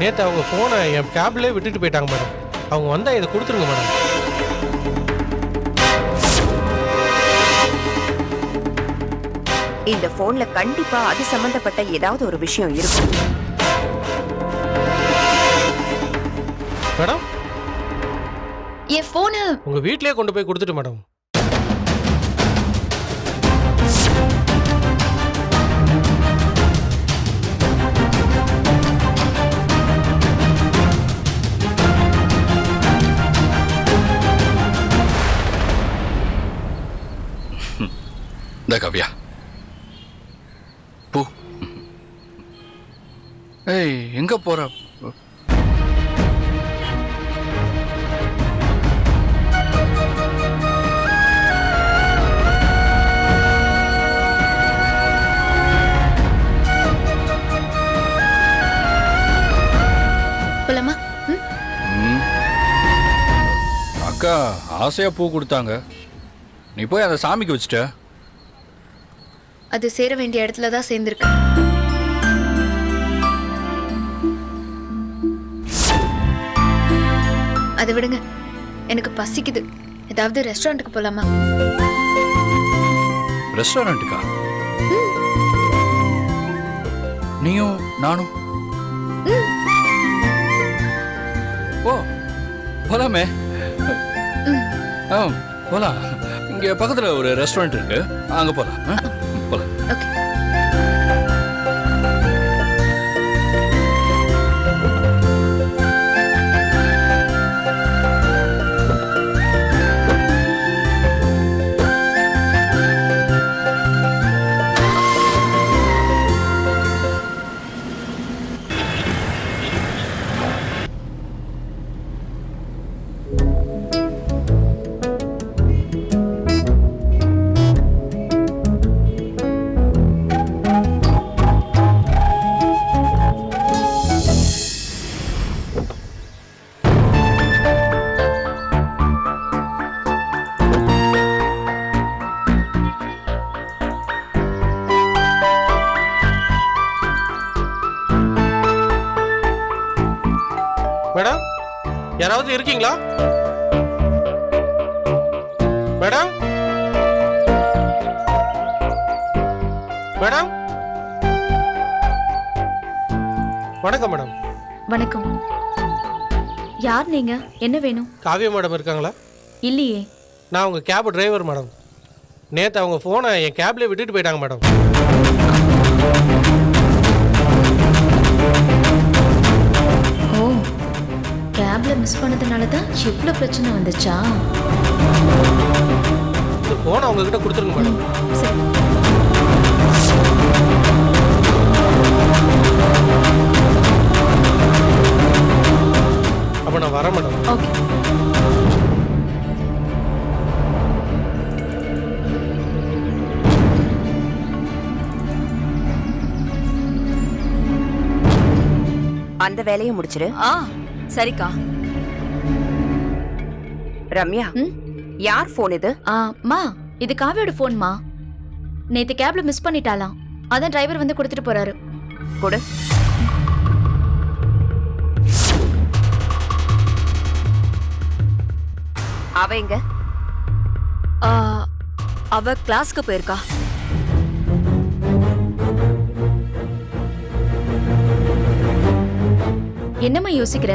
நேற்று அவங்க ஃபோனை என் கேப்லேயே விட்டுட்டு போயிட்டாங்க மேடம். அவங்க வந்தால் இதை கொடுத்துருங்க மேடம். இந்த போன்ல கண்டிப்பா அது சம்பந்தப்பட்ட ஏதாவது ஒரு விஷயம் இருக்கும். மேடம் என் போனு உங்க வீட்லயே கொண்டு போய் கொடுத்துட்டு மேடம். இந்த கவ்யா போ. ஏய் எங்க போற? போலாமா? அக்கா ஆசையா பூ கொடுத்தாங்க, நீ போய் அந்த சாமிக்கு வச்சுட்ட. அது சேர வேண்டிய இடத்துல தான் சேர்ந்திருக்கு. அதை விடுங்க, எனக்கு பசிக்குது. ஏதாவது ரெஸ்டாரண்ட்டுக்கு போலாமா? ரெஸ்டாரண்ட்டுக்கா? நீயும் நானும் ஓ போலாமே. போலாம். இங்க பக்கத்துல ஒரு ரெஸ்டாரண்ட் இருக்கு, அங்க போலாம். போலாம். ஓகே. மேடம் யாராவது இருக்கீங்களா? மேடம் மேடம் வணக்கம் மேடம். வணக்கம். யார் நீங்க? என்ன வேணும்? காவியா மேடம் இருக்காங்களா? இல்லையே. நான் உங்க கேப் டிரைவர் மேடம். நேற்று அவங்க ஃபோனை என் கேப்லேயே விட்டுட்டு போயிட்டாங்க மேடம். ஓ, கேப்ல மிஸ் பண்ணதுனால தான் இவ்வளோ பிரச்சனை வந்துச்சா? இந்த ஃபோனை அவங்க கிட்ட கொடுத்துருங்க மேடம். சரி. அப்போ நான் வரேன் மேடம். ஓகே. அந்த வேலையை முடிச்சிரு. சரிக்கா. ரம்யா, யார் போன் இது? மா, இது காவியோட போன்மா. நேத்து கேப்ல மிஸ் பண்ணிட்டாலாம், அதான் டிரைவர் வந்து கொடுத்துட்டு போறாரு. கொடு. அவ எங்க? அவ கிளாஸ்க்கு போயிருக்கா. என்னம்மா யோசிக்கிற?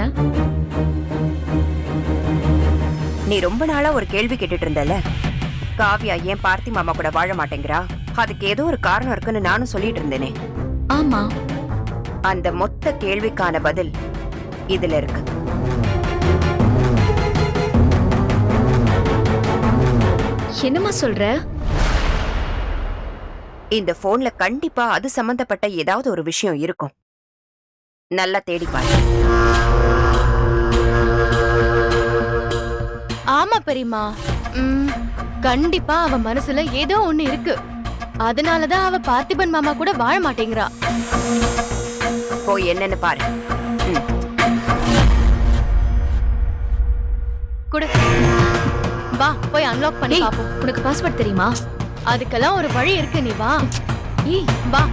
நீ ரொம்ப நாளா ஒரு கேள்வி கேட்டுட்டு இருந்தல, காவியா ஏன் பார்த்தி மாமா கூட வாழ மாட்டேங்கிறா, அதுக்கு ஏதோ ஒரு காரணம் இருக்குன்னு நானும் சொல்லிட்டு இருந்தேனே. ஆமா. அந்த மொத்த கேள்விக்கான பதில் இதுல இருக்கு. என்னம்மா சொல்ற? இந்த போன்ல கண்டிப்பா அது சம்பந்தப்பட்ட ஏதாவது ஒரு விஷயம் இருக்கும். நல்லா தேடி பாரு. ஆமா பெரியம்மா, கண்டிப்பா அவ மனசுல ஏதோ ஒண்ணு இருக்கு. அதனாலதான் அவ பார்த்திபன் மாமா கூட வாழ மாட்டேங்கிறா. போய் என்னன்னு பாரு. குடு. வா போய் அன்லாக் பண்ணி பாப்போம். உனக்கு பாஸ்வேர்ட் தெரியுமா? அதுக்கெல்லாம் ஒரு வழி இருக்கு, நீ வா. ஏய் வா.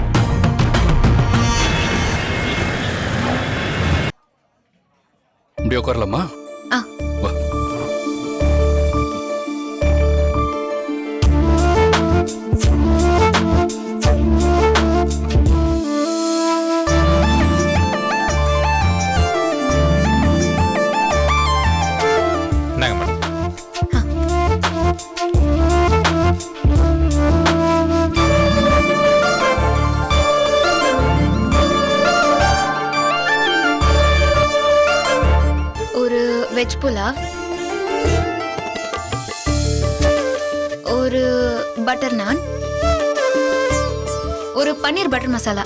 அப்படியே உட்காரலாமா? ஆ. வா. இந்தாங்க மேடம். ஒரு வெஜ் புலாவ், ஒரு பட்டர் நான், ஒரு பன்னீர் பட்டர் மசாலா,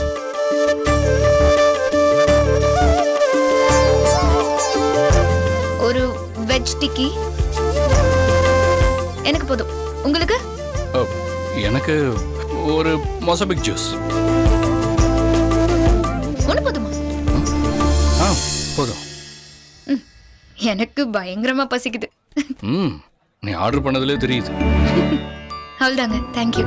ஒரு வெஜ் டிக்கி. எனக்கு போதும். உங்களுக்கு? எனக்கு ஒரு மொசபிக் ஜூஸ். ஒண்ணு போதுமா? ஆ போதும். எனக்கு பயங்கரமா பசிக்குது. நீ ஆர்டர் பண்ணதுலே தெரியுது. அவ்வளோதாங்க. தேங்க்யூ.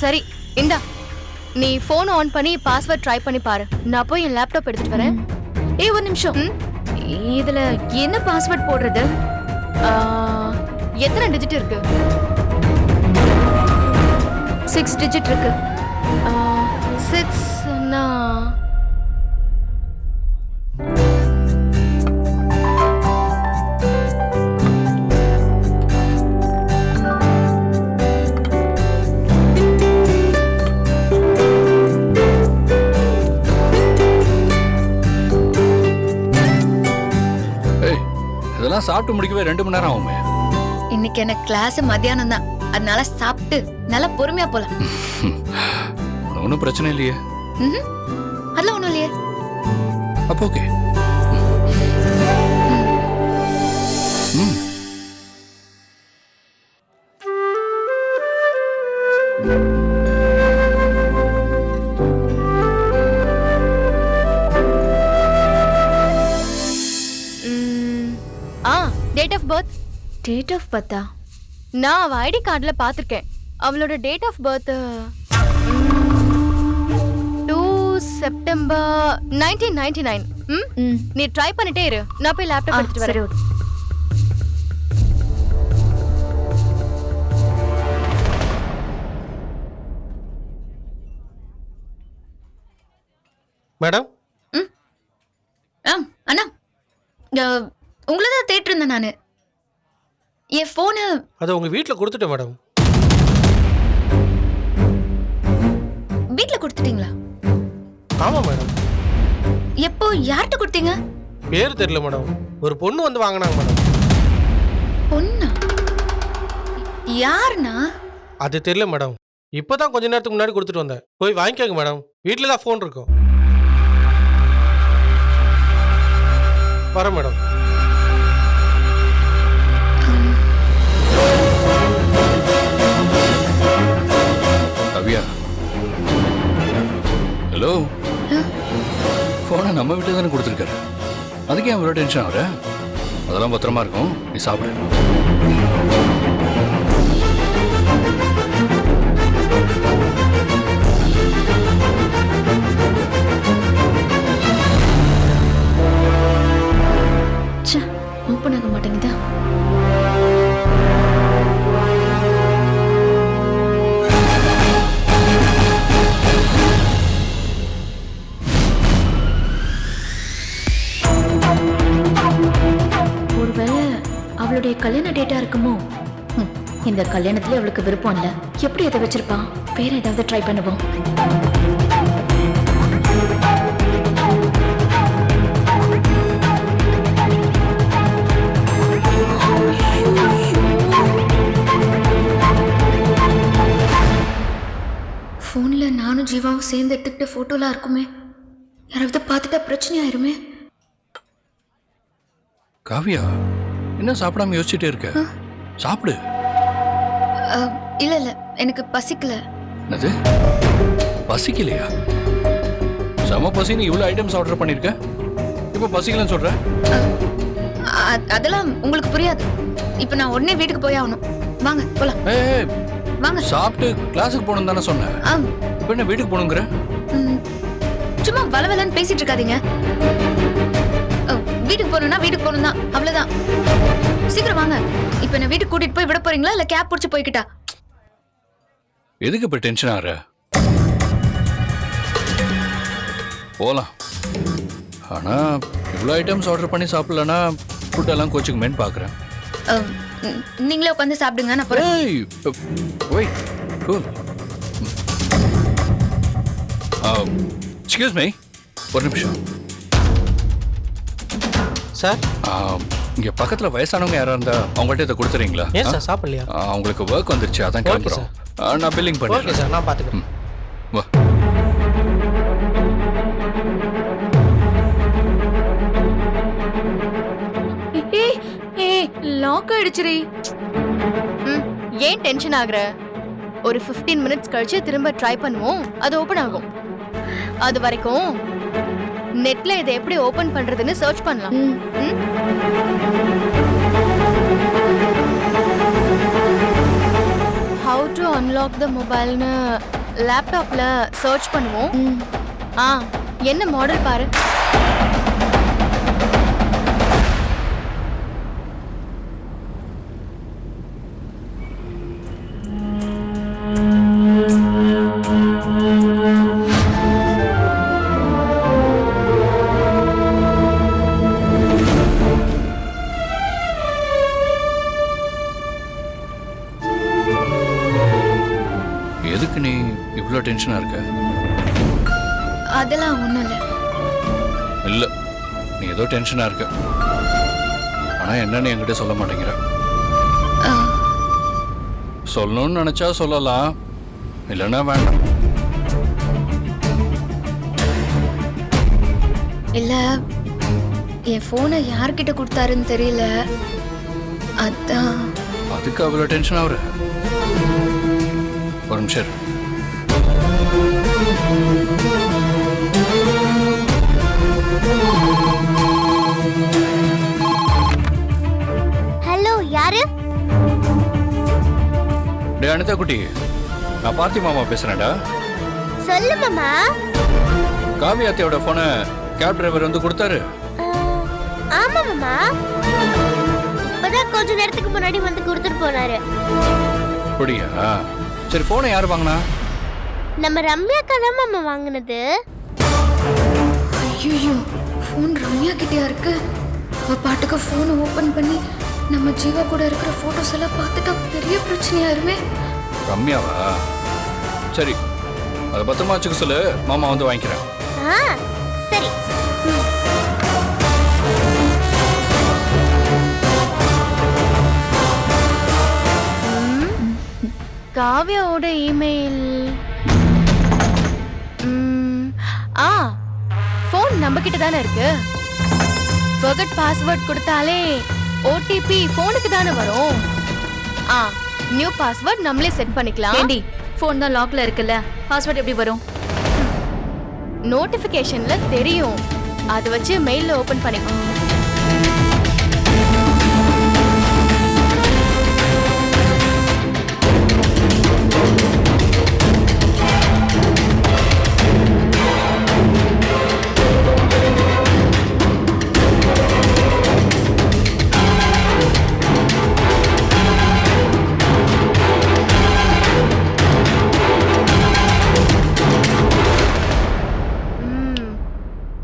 சரி இந்தா, நீ போன் ஆன் பண்ணி பாஸ்வேர்ட் ட்ரை பண்ணி பாரு. நான் போய் என் லேப்டாப் எடுத்துட்டு வரேன். ஏய் ஒரு நிமிஷம். இதுல என்ன பாஸ்வேர்ட் போடுறது? எத்தனை டிஜிட் இருக்கு? 6 டிஜிட் இருக்கு. 6னா இதெல்லாம் சாப்பிட்டு முடிக்கவே 2 மணி நேரம் ஆகுமே. இன்னைக்கு எனக்கு கிளாஸ் மத்தியானம் தான், அதனால சாப்பிட்டு நல்லா பொறுமையா போலாம். ஒன்றும் பிரச்சனை இல்லையே. அதெல்லாம் ஒண்ணும் இல்லையே. அப்போ okay. Date of birth. Date of பர்த்தா? நான் அவ ஐடி கார்டுல பாத்திருக்கேன். அவளோட டேட் ஆஃப் பர்த் 2 செப்டம்பர் 1999. நீ ட்ரை பண்ணிட்டே இரு, நான் போய் லேப்டாப் எடுத்துட்டு வரேன். மேடம் அண்ணா, உங்களை தான் தேட்டு இருந்தேன் நானு. என் போனு அதை உங்கள் வீட்டில் கொடுத்துட்டேன் மேடம். வீட்டில் கொடுத்துட்டீங்களா? ஆமாம் மேடம். எப்போ, யார்கிட்ட கொடுத்தீங்க? பேர் தெரியல மேடம். ஒரு பொண்ணு வந்து வாங்கினாங்க மேடம். பொண்ணா? யாருண்ணா? அது தெரியல மேடம். இப்போ தான் கொஞ்ச நேரத்துக்கு முன்னாடி கொடுத்துட்டு வந்தேன். போய் வாங்கிக்கோங்க மேடம். வீட்டில் தான் ஃபோன் இருக்கும். வரேன் மேடம். கவ்யா, ஹலோ. போனை நம்ம வீட்டில் தானே கொடுத்துருக்காரு. அதுக்கே அவ்வளோ டென்ஷன் ஆகுற? அதெல்லாம் பத்திரமா இருக்கும். நீ சாப்பிடு. ஓப்பன் ஆக மாட்டேங்குதா? ஒருவேளை அவளுடைய கல்யாண டேட்டா இருக்குமோ? இந்த கல்யாணத்துல அவளுக்கு விருப்பம் இல்ல. எப்படி அதை வச்சிருப்பான்? வேற ஏதாவது ட்ரை பண்ணுவோம். ஃபோன்ல நானும் ஜீவாவும் சேர்ந்து எடுத்துக்கிட்ட போட்டோலாம் இருக்குமே. யாராவது பார்த்துட்டா பிரச்சனை ஆயிருமே. காவியா, என்ன சாப்பிடாம யோசிச்சுட்டே இருக்க? சாப்பிடு. இல்ல இல்ல, எனக்கு பசிக்கல. என்னது, பசிக்கலையா? செம பசின்னு இவ்வளவு ஐட்டம்ஸ் ஆர்டர் பண்ணிருக்க, இப்ப பசிக்கலன்னு சொல்ற? அதெல்லாம் உங்களுக்கு புரியாது. இப்ப நான் உடனே வீட்டுக்கு போய் ஆகணும். வாங்க போலாம். ஏய் வாங்க. சாப்பிட்டு கிளாஸுக்கு போகணும் தானே சொன்னேன். இப்போ என்ன வீட்டுக்கு போகணுங்கிற? சும்மா வளவலன்னு பேசிட்டு இருக்காதீங்க. வீட்டுக்கு போகணும்னா வீட்டுக்கு போகணும் தான், அவ்வளவுதான். சீக்கிரம் வாங்க. இப்ப என்ன வீட்டுக்கு கூட்டிட்டு போய் விட போறீங்களா இல்ல கேப் புடிச்சு போய்கிட்டா? எதுக்கு இப்போ டென்ஷன் ஆகுற? போகலாம். ஆனால் இவ்வளோ ஐட்டம்ஸ் ஆர்டர் பண்ணி சாப்பிடலன்னா ஃபுட்டெல்லாம் கோச்சுக்குமேன்னு பார்க்குறேன். நீங்களே உட்காந்து சாப்பிடுங்க, நான் போறேன். ஏய் ஒய் கூல். எக்ஸ்கியூஸ் மீ, ஒரு நிமிஷம். சார் இங்கே பக்கத்தில் வயசானவங்க யாராக இருந்தால் அவங்கள்ட்ட இதை கொடுத்துறீங்களா? ஏன் சார் சாப்பிடலையா? அவங்களுக்கு ஒர்க் வந்துருச்சு, அதான் Okay, கிளம்புறோம். நான் பில்லிங் ஓகே பண்ணிடுறேன். சார், நான் பார்த்துக்கிறேன். வா. லாக் ஆயிடுச்சுரி. ஏன் டென்ஷன் ஆகுற? ஒரு 15 மினிட்ஸ் கழிச்சு திரும்ப ட்ரை பண்ணுவோம், அது ஓபன் ஆகும். அது வரைக்கும் நெட்ல இதை எப்படி ஓபன் பண்றதுன்னு சர்ச் பண்ணலாம். ஹவு டு அன்லாக் த மொபைல்னு லேப்டாப்ல சர்ச் பண்ணுவோம். என்ன மாடல் பாரு. எதுக்கு நீ இவ்வளோ டென்ஷனாக இருக்க? அதெல்லாம் ஒண்ணும் இல்ல. இல்லை, நீ ஏதோ டென்ஷனாக இருக்க. ஆனால் என்னன்னு என்கிட்ட சொல்ல மாட்டேங்கிற. சொல்லணும்னு நினச்சா சொல்லலாம், இல்லைன்னா வேண்டாம். இல்ல, என் போனை யார்கிட்ட கொடுத்தாருன்னு தெரியல, அதான். அதுக்கு அவ்வளோ டென்ஷன் ஆகுற? ஒரு நிமிஷம் இரு. ஹலோ, யாரு? டே அனிதா குட்டி, நான் பார்த்தி மாமா பேசுறேன்டா. சொல்லு மாமா. காவியாத்தியோட போனை கேப் டிரைவர் வந்து கொடுத்தாரு. ஆமா மாமா, இப்பதான் கொஞ்ச நேரத்துக்கு முன்னாடி வந்து கொடுத்துட்டு போனாரு. அப்படியா? சரி, போனை யார் வாங்கினா? நம்ம ரம்யாக்கா தான் மாமா வாங்கினது. ஐயோ, ஃபோன் ரம்யா கிட்டயா இருக்கு? அவ பாட்டுக்கு ஃபோனை ஓபன் பண்ணி நம்ம ஜீவா கூட இருக்கிற போட்டோஸ் எல்லாம் பார்த்துட்டா பெரிய பிரச்சனையாருமே. ரம்யாவா? சரி, அதை பத்திரமா வச்சுக்க சொல்லு, மாமா வந்து வாங்கிக்கிறேன். சரி. காவ்யாவோட இமெயில். ஃபோன் நம்ம கிட்ட தானே இருக்கு. forget பாஸ்வேர்ட் கொடுத்தாலே ஓடிபி ஃபோனுக்கு தானே வரும். நியூ பாஸ்வேர்ட் நம்மளே செட் பண்ணிக்கலாம். ஏண்டி, ஃபோன் தான் லாக்ல இருக்குல்ல, பாஸ்வேர்ட் எப்படி வரும்? நோட்டிஃபிகேஷன்ல தெரியும், அதை வச்சு மெயில்ல ஓபன் பண்ணிக்கலாம்.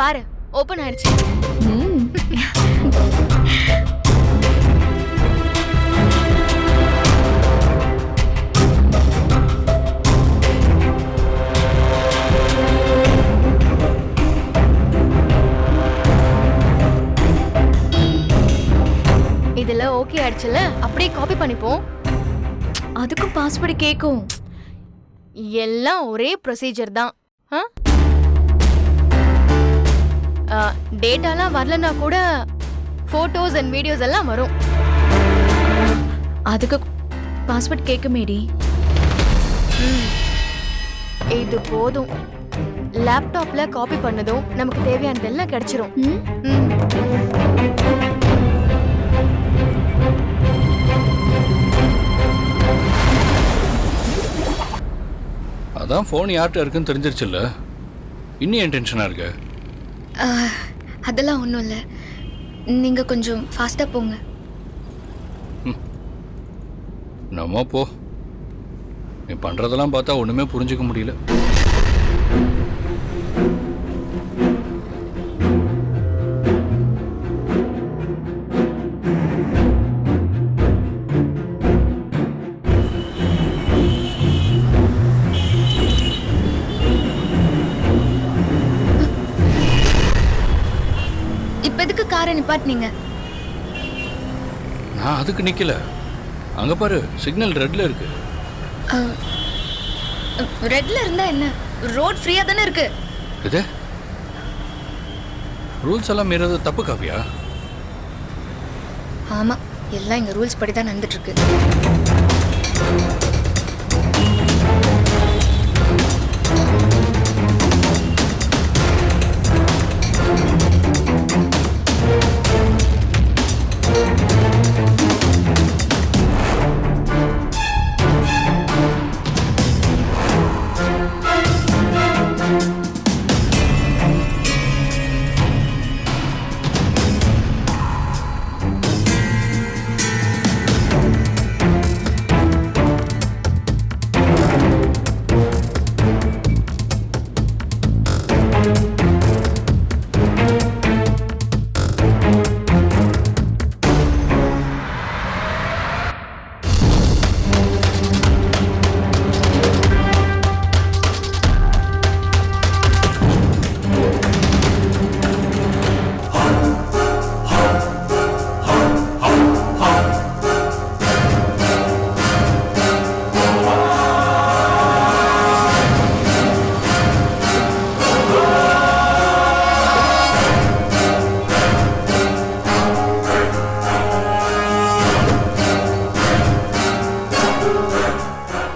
பாரு, ஓபன் ஆயிடுச்சு. இதுல ஓகே ஆயிடுச்சுல, அப்படியே காப்பி பண்ணிப்போம். அதுக்கும் பாஸ்வேர்டு கேக்கும். எல்லாம் ஒரே ப்ரொசீஜர் தான். டேட்டாலாம் வரலனா கூட போட்டோஸ் அண்ட் வீடியோஸ் எல்லாம் வரும். அதுக்கு பாஸ்வேர்ட் கேக்குமேடி. இது போதும். லேப்டாப்ல காப்பி பண்ணதும் நமக்கு தேவையானதெல்லாம் கிடைச்சிரும். அதான் ஃபோன் யார்கிட்ட இருக்குன்னு தெரிஞ்சிருச்சுல்ல, இன்னும் ஏன் டென்ஷனாக இருக்க? அதெல்லாம் ஒன்றும் இல்லை, நீங்கள் கொஞ்சம் ஃபாஸ்ட்டாக போங்க. நம்ம போ, நீ பண்ணுறதெல்லாம் பார்த்தா ஒன்றுமே புரிஞ்சுக்க முடியல. இப்போ எதுக்கு காரை நிப்பாட்டினீங்க? நான் அதுக்கு நிற்கல, அங்கே பாரு சிக்னல் ரெட்டில் இருக்கு. ரெட்ல இருந்தா என்ன, ரோட் ஃப்ரீயா தானே இருக்கு. இது ரூல்ஸ் எல்லாம் மீறது தப்பு காவியா? ஆமா, எல்லாம் இங்க ரூல்ஸ் படி தான் நடந்துட்டு இருக்கு.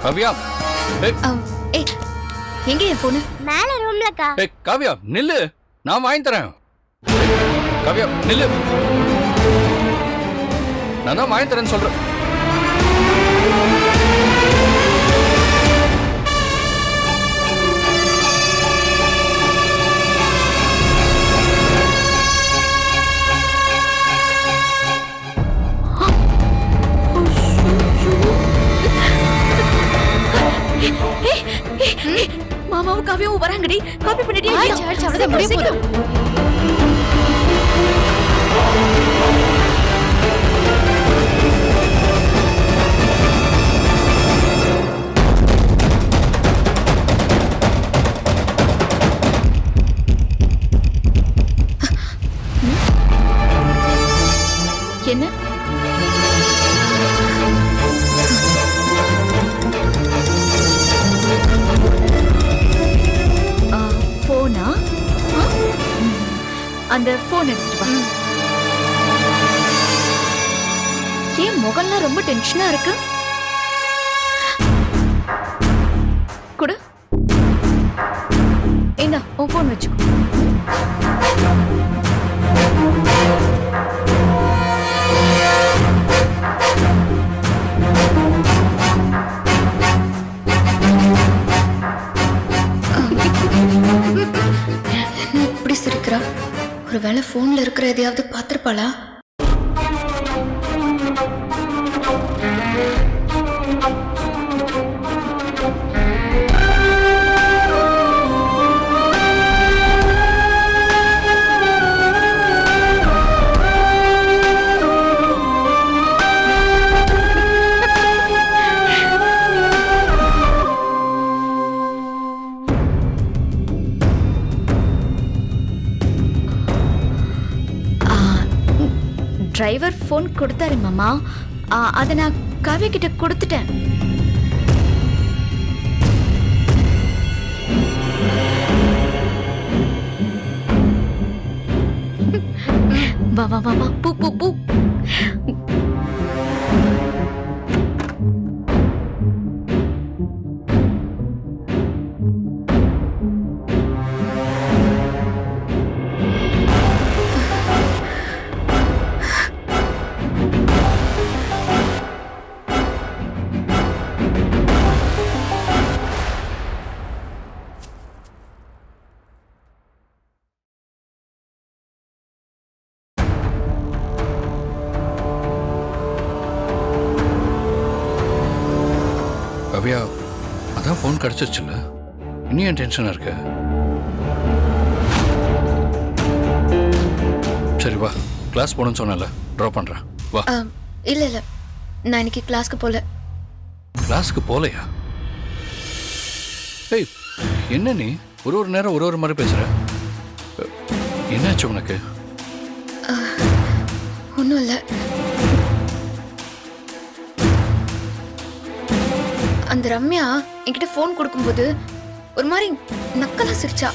காவியா, ஏய், எங்க என் போனு? மேல ரூம்லக்கா. காவியா நில்லு, நான் வாங்கி தரேன். காவியா நில்லு, நான் தான் வாங்கி தரேன்னு சொல்றேன். மாமாவும் காவியாவும் வராங்கடி, காப்பி பண்ணிட்டே அவ்வளவுதான் முடிய போகுது. என்ன போனா? அந்த போன் எடுத்துட்டு வா. ஏன் முகம்லாம் ரொம்ப டென்ஷனா இருக்கு? குடு, இந்தா உன் போன் வச்சுக்கோ. என்ன இப்படி சிரிக்கிறா? ஒருவேளை போன்ல இருக்கிற எதையாவது பார்த்திருப்பாளா? டிரைவர் போன் கொடுத்தாரு மாமா, அதை நான் காவியா கிட்ட கொடுத்துட்டேன். வா வா வா வா, பூ பூ பூ. காவியா அதான் ஃபோன் கிடச்சிருச்சுல்ல, இன்னும் ஏன் டென்ஷனாக இருக்க? சரி வா, கிளாஸ் போகணும்னு சொன்னல, ட்ராப் பண்ணுறேன் வா. இல்ல இல்ல, நான் இன்னைக்கு கிளாஸ்க்கு போல. கிளாஸுக்கு போகலையா? ஏய், என்ன நீ ஒரு நேரம் ஒரு மாதிரி பேசுகிற? என்னாச்சு உனக்கு? ஒன்றும் இல்லை. அந்த ரம்யா என்கிட்ட ஃபோன் கொடுக்கும்போது ஒரு மாதிரி நக்கலா சிரிச்சா.